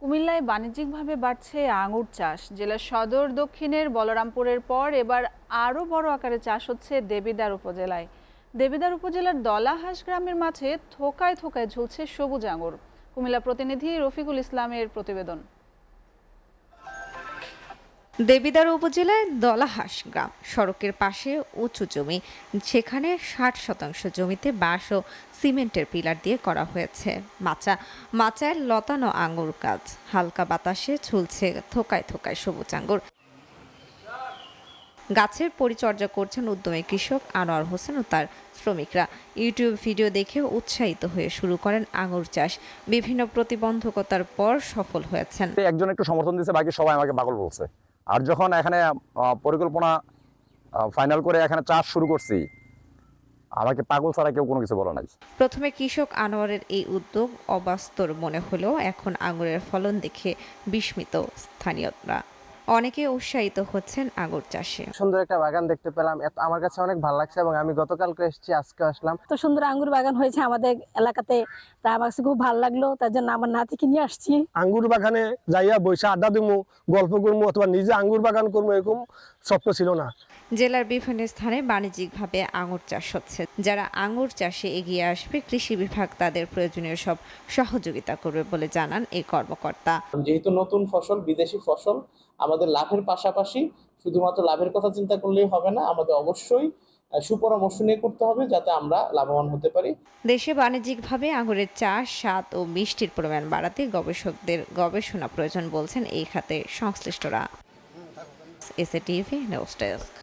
কুমিল্লায় বাণিজ্যিকভাবে বাড়ছে আঙুর চাষ। জেলার সদর দক্ষিণের বলরামপুরের পর এবার আরও বড় আকারে চাষ হচ্ছে দেবিদ্বার উপজেলায়। দেবিদ্বার উপজেলার দলাহাঁস গ্রামের মাঠে থোকায় থোকায় ঝুলছে সবুজ আঙুর। কুমিল্লা প্রতিনিধি রফিকুল ইসলামের প্রতিবেদন। দেবিদ্বার উপজেলায় দলাহাঁস গ্রাম, সড়কের পাশে উঁচু জমি, সেখানে ৬০% জমিতে বাঁশ ও সিমেন্টের পিলার দিয়ে করা হয়েছে মাচায় লতানো আঙুর গাছ। হালকা বাতাসে ঝুলছে থোকায় থোকায় সবুজ আঙুর। গাছের পরিচর্যা করছেন উদ্যমী কৃষক আনোয়ার হোসেন ও তার শ্রমিকরা। ইউটিউব ভিডিও দেখে উৎসাহিত হয়ে শুরু করেন আঙুর চাষ। বিভিন্ন প্রতিবন্ধকতার পর সফল হয়েছেন। একজন একটু সমর্থন দিয়েছে, বাকি সবাই আমাকে পাগল বলছে। আর যখন এখানে পরিকল্পনা ফাইনাল করে এখানে চাষ শুরু করছি, আমাকে পাগল ছাড়া কেউ কোনো কিছু বলে নাই। প্রথমে কৃষক আনোয়ারের এই উদ্যোগ অবাস্তব মনে হলেও এখন আঙুরের ফলন দেখে বিস্মিত স্থানীয়রা। অনেকে উৎসাহিত হচ্ছেন আঙুর চাষে। সুন্দর একটা বাগান দেখতে পেলাম, আমার কাছে অনেক ভালো লাগছে এবং আমি গতকালকে এসেছি, আজকে আসলাম। তো সুন্দর আঙ্গুর বাগান হয়েছে আমাদের এলাকাতে, তা আমার কাছে খুব ভালো লাগলো। তার জন্য আমার নাতিকে নিয়ে আসছি। আঙ্গুর বাগানে যাইয়া বৈশা আড্ডা দিমু, গল্প করবো অথবা নিজে আঙ্গুর বাগান করবো, এরকম স্বপ্ন ছিল না। জেলার বিভিন্ন স্থানে বাণিজ্যিকভাবে আঙুর চাষ হচ্ছে। যারা আঙুর চাষে এগিয়ে আসবে, কৃষি বিভাগ তাদের প্রয়োজনীয় সব সহযোগিতা করবে বলে জানান এই কর্মকর্তা। যেহেতু নতুন ফসল, বিদেশি ফসল, আমাদের লাভের পাশাপাশি শুধুমাত্র লাভের কথা চিন্তা করলেই হবে না, আমাদের অবশ্যই সুপরামর্শ নিয়ে করতে হবে যাতে আমরা লাভবান হতে পারি। দেশে বাণিজ্যিকভাবে আঙুরের চাষ, স্বাদ ও মিষ্টির পরিমাণ বাড়াতে গবেষকদের গবেষণা প্রয়োজন বলছেন এই খাতে সংশ্লিষ্টরা। SATV news desk.